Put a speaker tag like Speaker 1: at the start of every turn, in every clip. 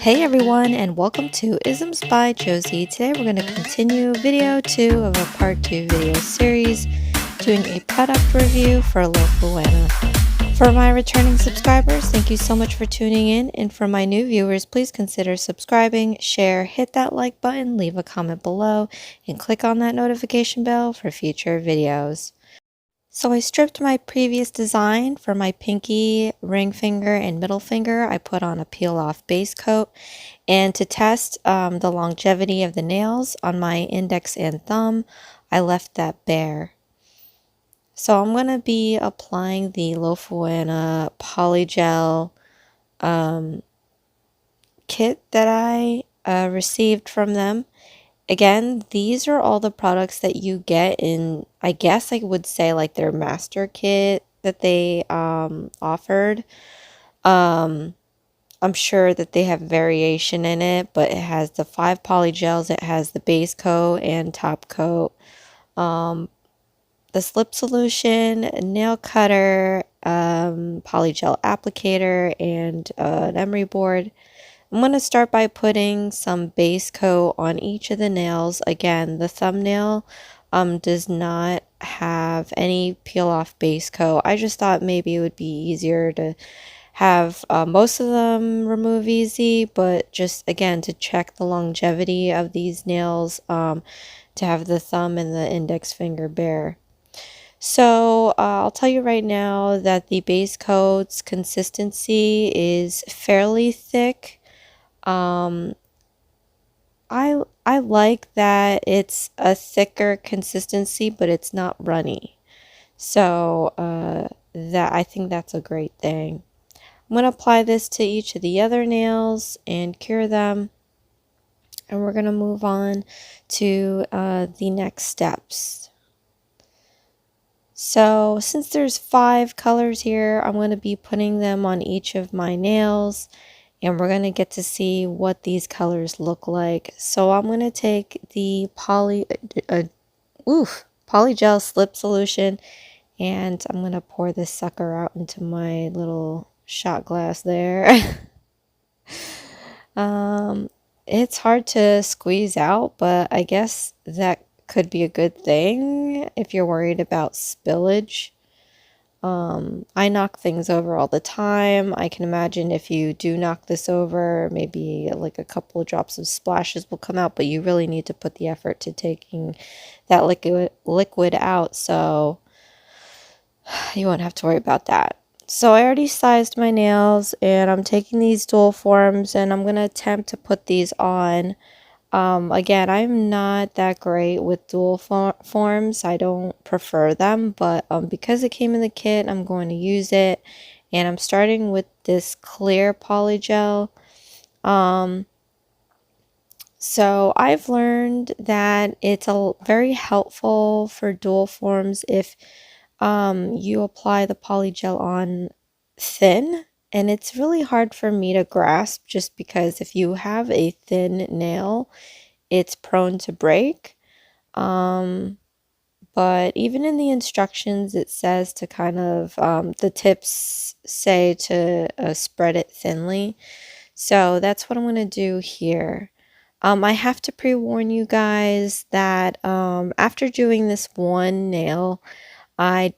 Speaker 1: Hey everyone, and welcome to Isms by Josie. Today we're going to continue video 2 of a part 2 video series doing a product review for Lofuanna. For my returning subscribers, thank you so much for tuning in, and for my new viewers, please consider subscribing, share, hit that like button, leave a comment below, and click on that notification bell for future videos. So I stripped my previous design for my pinky, ring finger, and middle finger. I put on a peel-off base coat. And to test the longevity of the nails on my index and thumb, I left that bare. So I'm going to be applying the Lofuanna Polygel kit that I received from them. Again, these are all the products that you get in, I guess I would say, like their master kit that they offered. I'm sure that they have variation in it, but it has the 5 polygels, it has the base coat and top coat, the slip solution, nail cutter, polygel applicator, and an emery board. I'm going to start by putting some base coat on each of the nails. Again, the thumbnail does not have any peel off base coat. I just thought maybe it would be easier to have most of them remove easy, but just again to check the longevity of these nails, to have the thumb and the index finger bare. So I'll tell you right now that the base coat's consistency is fairly thick. I like that it's a thicker consistency, but it's not runny. So that I think that's a great thing. I'm going to apply this to each of the other nails and cure them. And we're going to move on to the next steps. So since there's 5 colors here, I'm going to be putting them on each of my nails. And we're going to get to see what these colors look like. So I'm going to take the polygel slip solution. And I'm going to pour this sucker out into my little shot glass there. It's hard to squeeze out, but I guess that could be a good thing if you're worried about spillage. I knock things over all the time. I can imagine if you do knock this over, maybe like a couple of drops of splashes will come out, but you really need to put the effort to taking that liquid out, so you won't have to worry about that. So I already sized my nails, and I'm taking these dual forms, and I'm going to attempt to put these on. Again, I'm not that great with dual forms. I don't prefer them, but because it came in the kit, I'm going to use it. And I'm starting with this clear polygel. So I've learned that it's very helpful for dual forms if you apply the polygel on thin, and it's really hard for me to grasp just because if you have a thin nail, it's prone to break. But even in the instructions, it says to kind of, the tips say to spread it thinly. So that's what I'm going to do here. I have to pre-warn you guys that after doing this one nail, I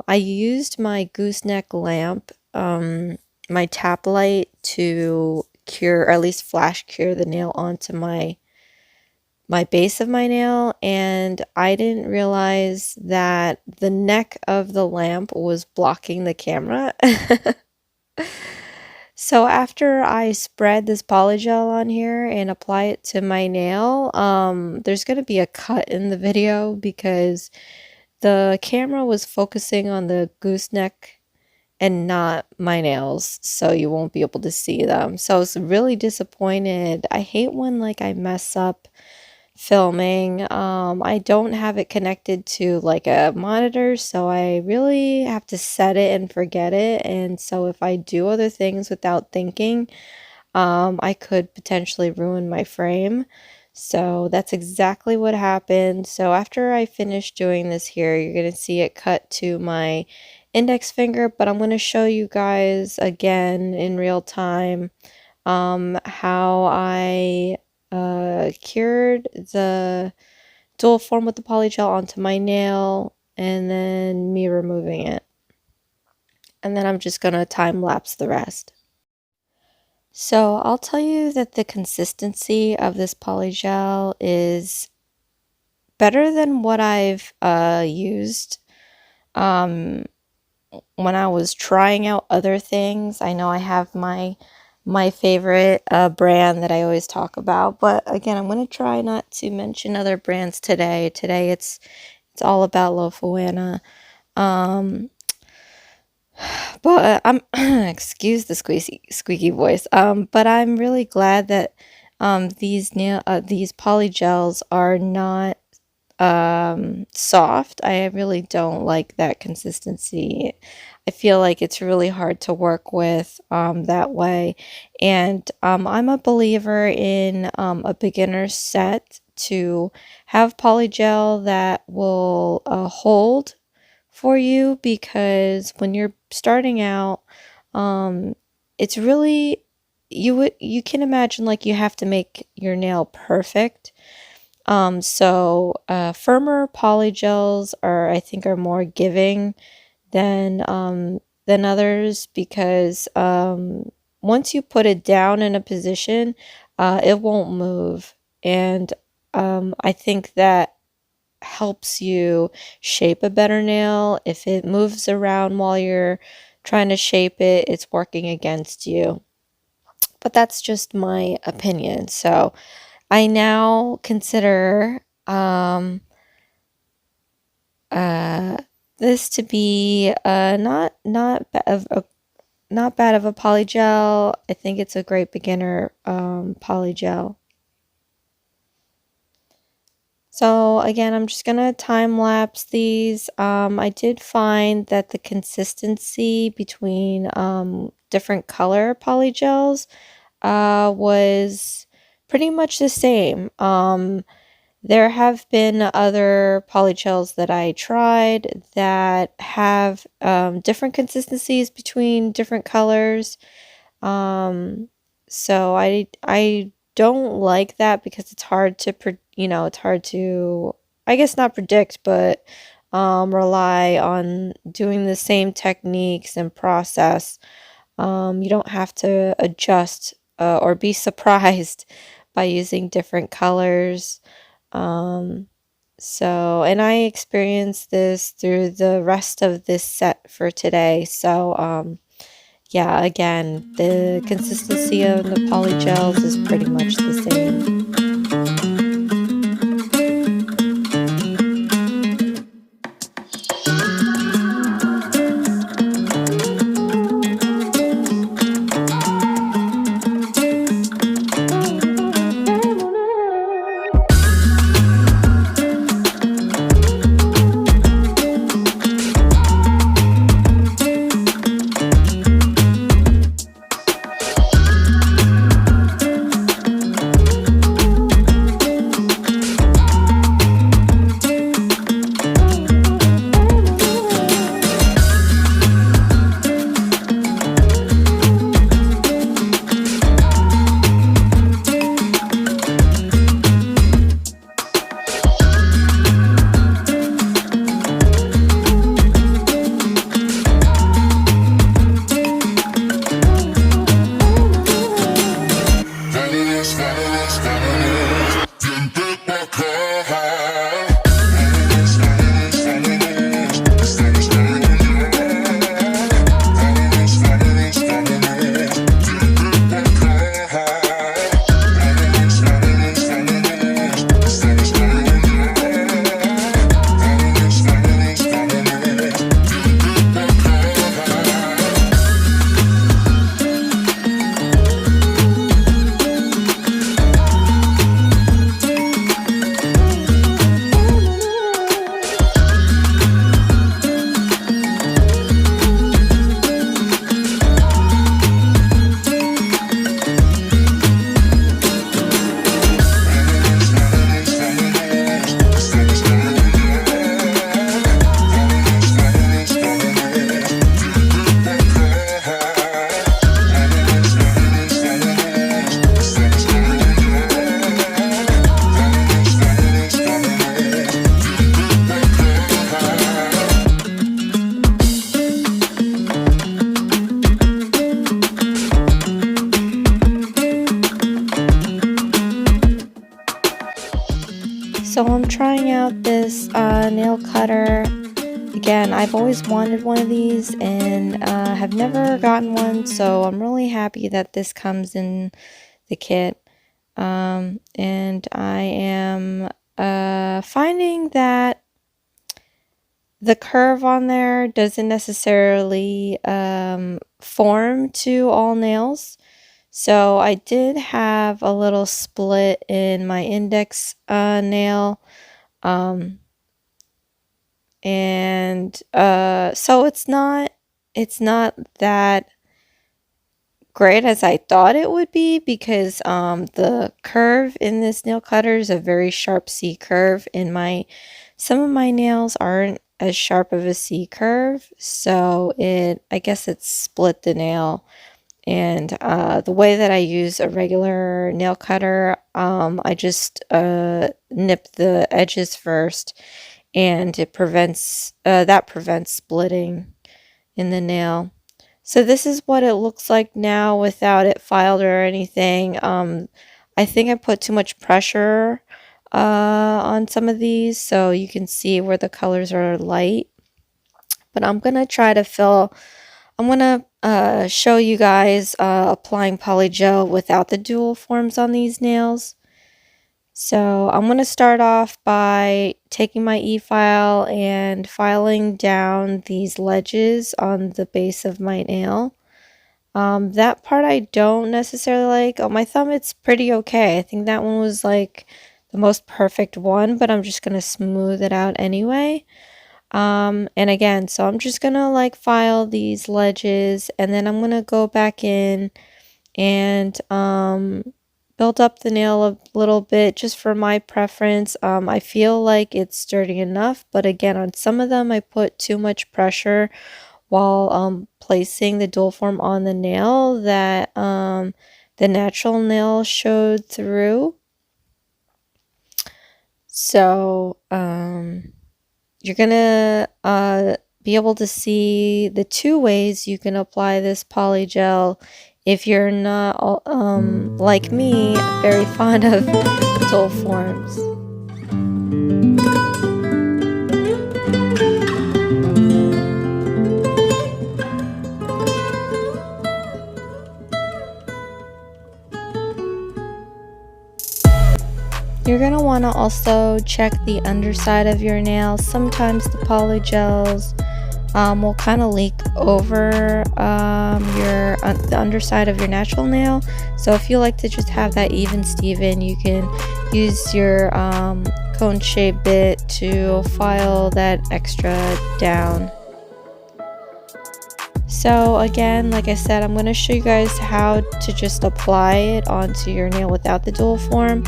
Speaker 1: used my gooseneck lamp, my tap light, to cure, or at least flash cure the nail onto my base of my nail, and I didn't realize that the neck of the lamp was blocking the camera. So after I spread this polygel on here and apply it to my nail, there's going to be a cut in the video because the camera was focusing on the gooseneck and not my nails, so you won't be able to see them. So I was really disappointed. I hate when like I mess up filming. I don't have it connected to like a monitor, so I really have to set it and forget it. And so if I do other things without thinking, I could potentially ruin my frame. So that's exactly what happened. So after I finish doing this here, you're going to see it cut to my index finger, but I'm going to show you guys again in real time how I cured the dual form with the polygel onto my nail, and then me removing it. And then I'm just going to time lapse the rest. So I'll tell you that the consistency of this polygel is better than what I've used when I was trying out other things. I know I have my favorite brand that I always talk about, but again, I'm going to try not to mention other brands today. Today it's all about Lofuanna. But I'm excuse the squeaky voice. But I'm really glad that these polygels are not soft. I really don't like that consistency. I feel like it's really hard to work with that way. And I'm a believer in a beginner set to have polygel that will hold for you, because when you're starting out, it's really, you can imagine like you have to make your nail perfect. So firmer polygels I think are more giving than others, because once you put it down in a position, it won't move. And I think that helps you shape a better nail. If it moves around while you're trying to shape it, it's working against you. But that's just my opinion. So I now consider this to be not bad of a polygel. I think it's a great beginner polygel. So again, I'm just gonna time lapse these. I did find that the consistency between different color polygels was pretty much the same. There have been other polygels that I tried that have different consistencies between different colors. So I don't like that, because it's hard to it's hard to, I guess, not predict, but rely on doing the same techniques and process. You don't have to adjust or be surprised by using different colors. So, and I experienced this through the rest of this set for today. So, yeah, again, the consistency of the polygels is pretty much the same. So I'm trying out this nail cutter. Again, I've always wanted one of these and have never gotten one, so I'm really happy that this comes in the kit. And I am finding that the curve on there doesn't necessarily form to all nails. So I did have a little split in my index nail. So it's not that great as I thought it would be, because the curve in this nail cutter is a very sharp C curve, and some of my nails aren't as sharp of a C curve, so I guess it split the nail. And the way that I use a regular nail cutter, I just nip the edges first, and it prevents splitting in the nail. So this is what it looks like now without it filed or anything. I think I put too much pressure on some of these, so you can see where the colors are light. But I'm going to try to fill. I'm going to show you guys applying polygel without the dual forms on these nails. So I'm going to start off by taking my e-file and filing down these ledges on the base of my nail. That part I don't necessarily like. On my thumb it's pretty okay. I think that one was like the most perfect one, but I'm just going to smooth it out anyway. And again, so I'm just going to like file these ledges, and then I'm going to go back in and build up the nail a little bit just for my preference. I feel like it's sturdy enough, but again, on some of them I put too much pressure while placing the dual form on the nail that the natural nail showed through. So you're gonna be able to see the two ways you can apply this polygel if you're not, like me, very fond of dual forms. You're going to want to also check the underside of your nail. Sometimes the polygels will kind of leak over the underside of your natural nail. So if you like to just have that even Steven, you can use your cone shape bit to file that extra down. So again, like I said, I'm going to show you guys how to just apply it onto your nail without the dual form.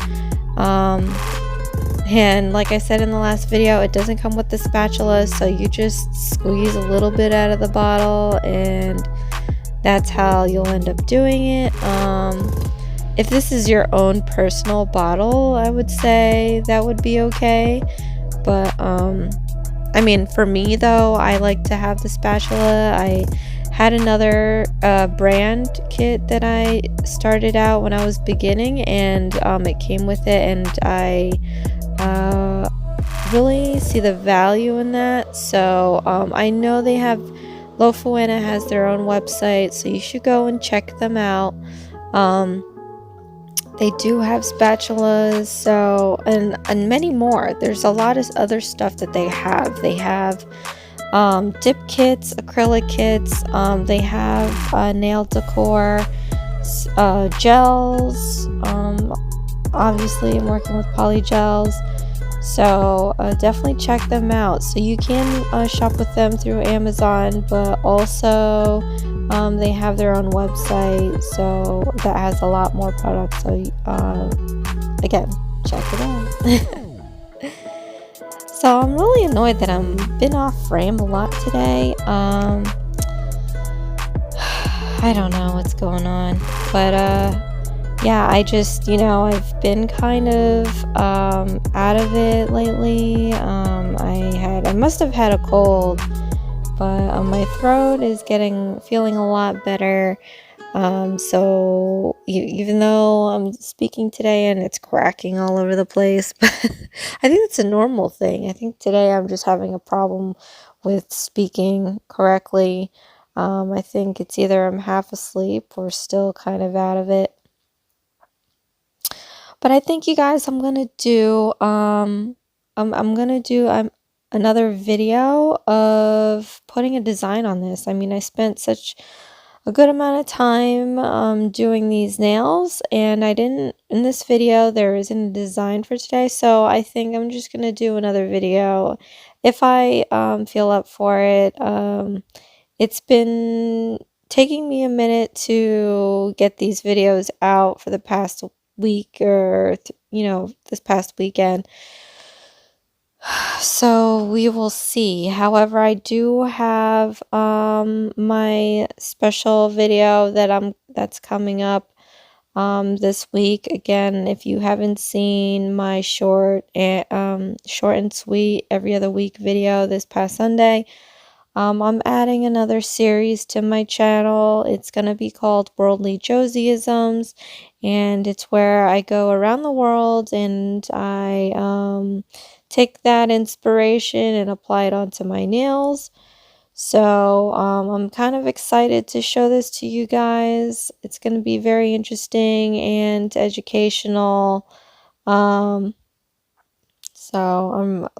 Speaker 1: And like I said in the last video, it doesn't come with the spatula, so you just squeeze a little bit out of the bottle, and that's how you'll end up doing it. If this is your own personal bottle, I would say that would be okay, but I mean, for me though, I like to have the spatula. I had another brand kit that I started out when I was beginning, and it came with it, and I really see the value in that. So I know they have, Lofuanna has their own website, so you should go and check them out. They do have spatulas, so and many more. There's a lot of other stuff that they have. They have dip kits, acrylic kits, they have nail decor, gels. Obviously I'm working with polygels, so definitely check them out. So you can shop with them through Amazon, but also they have their own website, so that has a lot more products. So again, check it out. So I'm really annoyed that I've been off frame a lot today. I don't know what's going on, but yeah, I just, I've been kind of out of it lately. I must have had a cold, but my throat is feeling a lot better. So even though I'm speaking today and it's cracking all over the place, but I think it's a normal thing. I think today I'm just having a problem with speaking correctly. I think it's either I'm half asleep or still kind of out of it. But I think you guys, I'm gonna do another video of putting a design on this. I mean, I spent such a good amount of time doing these nails, and I didn't, in this video there isn't a design for today, so I think I'm just gonna do another video if I feel up for it. It's been taking me a minute to get these videos out for the past week or this past weekend, so we will see. However, I do have my special video that's coming up this week. Again, if you haven't seen my short and sweet every other week video this past Sunday, I'm adding another series to my channel. It's going to be called Worldly Josieisms, and it's where I go around the world and I take that inspiration and apply it onto my nails. So I'm kind of excited to show this to you guys. It's going to be very interesting and educational. So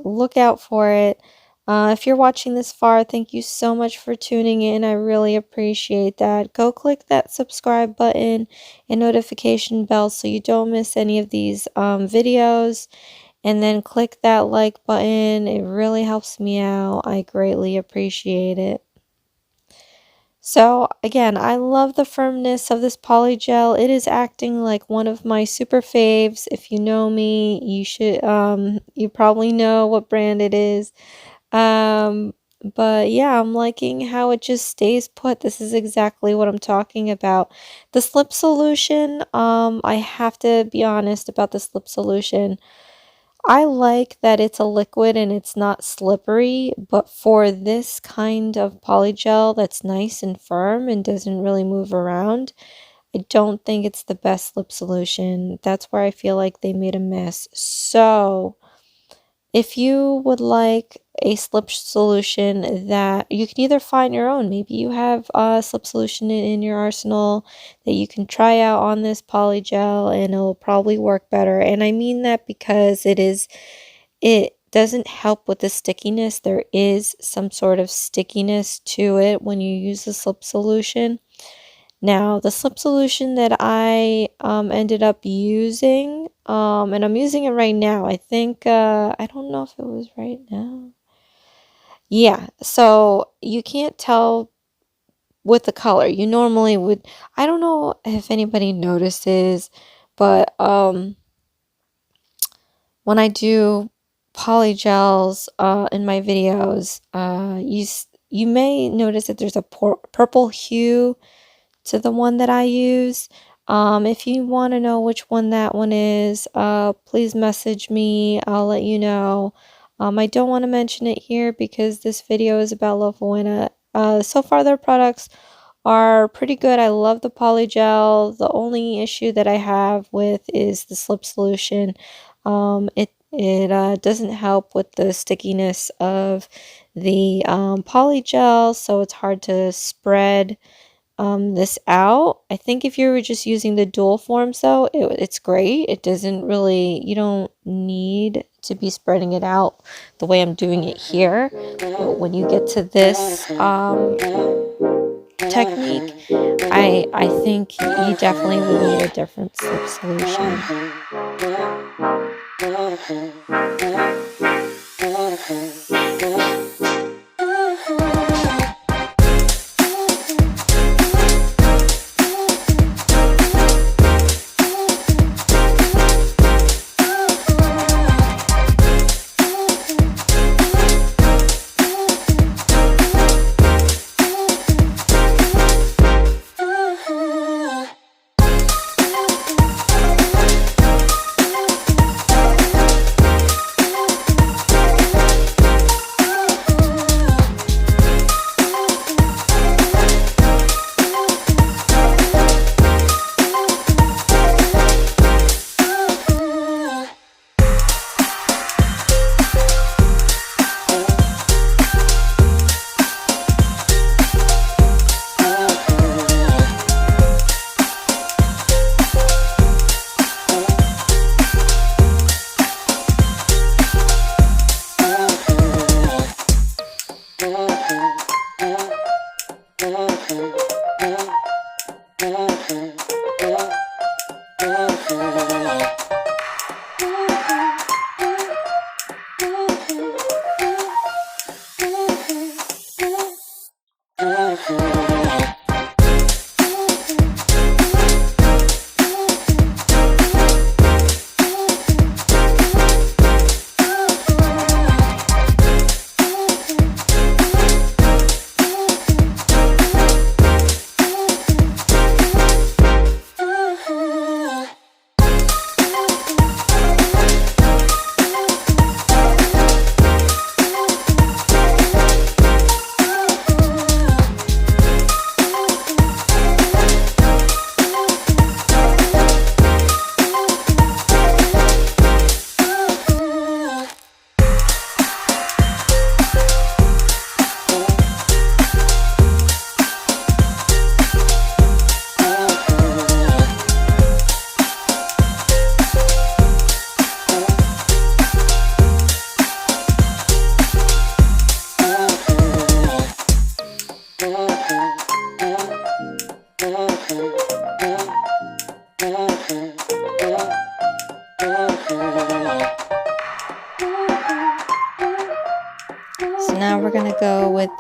Speaker 1: look out for it. If you're watching this far, thank you so much for tuning in. I really appreciate that. Go click that subscribe button and notification bell so you don't miss any of these videos. And then click that like button. It really helps me out. I greatly appreciate it. So again, I love the firmness of this polygel. It is acting like one of my super faves. If you know me, you probably know what brand it is. But yeah, I'm liking how it just stays put. This is exactly what I'm talking about. The slip solution, I have to be honest about the slip solution. I like that it's a liquid and it's not slippery, but for this kind of polygel that's nice and firm and doesn't really move around, I don't think it's the best slip solution. That's where I feel like they made a mess. So if you would like a slip solution that you can either find your own, maybe you have a slip solution in your arsenal that you can try out on this polygel and it'll probably work better. And I mean that because it doesn't help with the stickiness. There is some sort of stickiness to it when you use the slip solution. Now, the slip solution that I ended up using, and I'm using it right now. I think, I don't know if it was right now. Yeah, so you can't tell with the color. You normally would, I don't know if anybody notices, but when I do polygels in my videos, you may notice that there's a purple hue to the one that I use. If you want to know which one that one is, please message me. I'll let you know. I don't want to mention it here because this video is about Lofuanna. So far their products are pretty good. I love the polygel. The only issue that I have with is the slip solution. It doesn't help with the stickiness of the polygel, so it's hard to spread this out. I think if you were just using the dual forms though, it's great. It doesn't really, you don't need to be spreading it out the way I'm doing it here. But when you get to this technique, I think you definitely will need a different slip solution.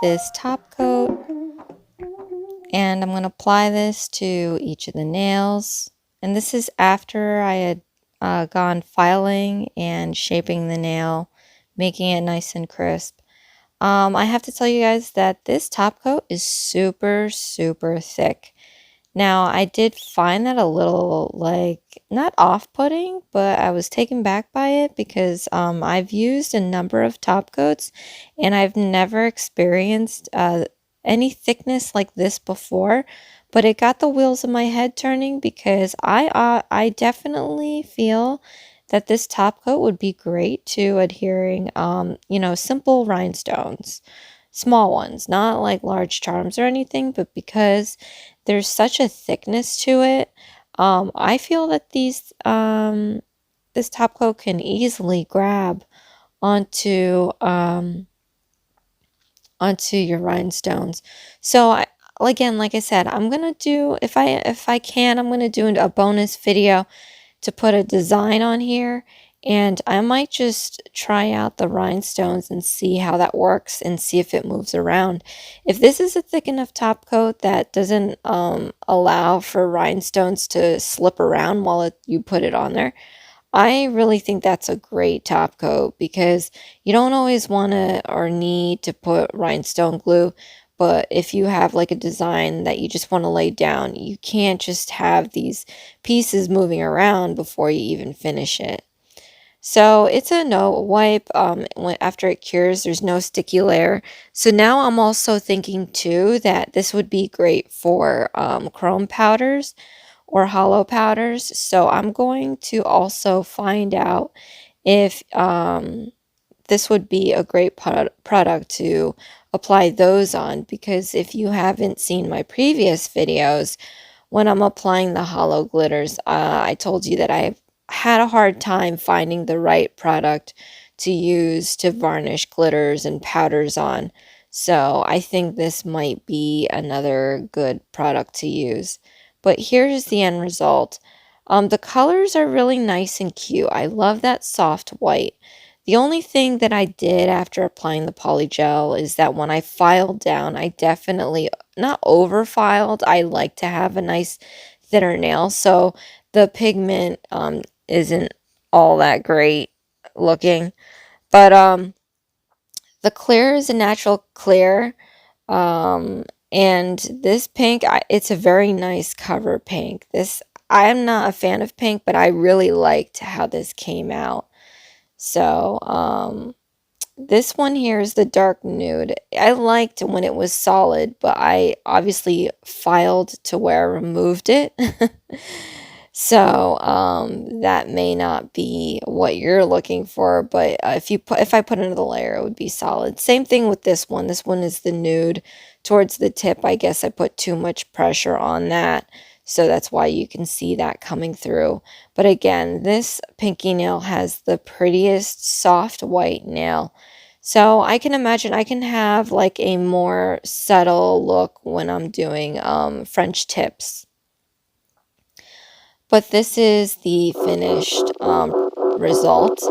Speaker 1: this top coat, and I'm going to apply this to each of the nails. And this is after I had gone filing and shaping the nail, making it nice and crisp. I have to tell you guys that this top coat is super, super thick. Now, I did find that a little, like, not off-putting, but I was taken back by it because I've used a number of top coats and I've never experienced any thickness like this before. But it got the wheels of my head turning because I definitely feel that this top coat would be great to adhering, you know, simple rhinestones. Small ones, not like large charms or anything, but because there's such a thickness to it, I feel that this top coat can easily grab onto onto your rhinestones. So again, like I said, I'm gonna do, if I can, I'm gonna do a bonus video to put a design on here, and I might just try out the rhinestones and see how that works and see if it moves around. If this is a thick enough top coat that doesn't allow for rhinestones to slip around while you put it on there, I really think that's a great top coat because you don't always want to or need to put rhinestone glue. But if you have like a design that you just want to lay down, you can't just have these pieces moving around before you even finish it. So it's a no wipe. After it cures, there's no sticky layer. So now I'm also thinking too that this would be great for chrome powders or hollow powders. So I'm going to also find out if this would be a great product to apply those on, because if you haven't seen my previous videos, when I'm applying the hollow glitters, I told you that I've had a hard time finding the right product to use to varnish glitters and powders on. So I think this might be another good product to use. But here's the end result. The colors are really nice and cute. I love that soft white. The only thing that I did after applying the polygel is that when I filed down, I definitely, not over filed, I like to have a nice thinner nail, so the pigment isn't all that great looking. But the clear is a natural clear, and this pink, it's a very nice cover pink. I am not a fan of pink, but I really liked how this came out. So, this one here is the dark nude. I liked when it was solid, but I obviously filed to where I removed it. So, that may not be what you're looking for, but if I put another layer, it would be solid. Same thing with this one. This one is the nude towards the tip. I guess I put too much pressure on that. So that's why you can see that coming through. But again, this pinky nail has the prettiest soft white nail. So I can imagine I can have like a more subtle look when I'm doing French tips. But this is the finished result.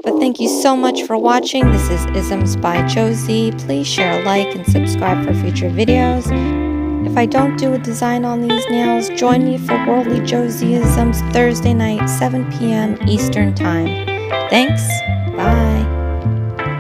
Speaker 1: But thank you so much for watching. This is Isms by Josie. Please share, like, and subscribe for future videos. If I don't do a design on these nails, join me for Worldly Josieisms Thursday night, 7 p.m. Eastern Time. Thanks.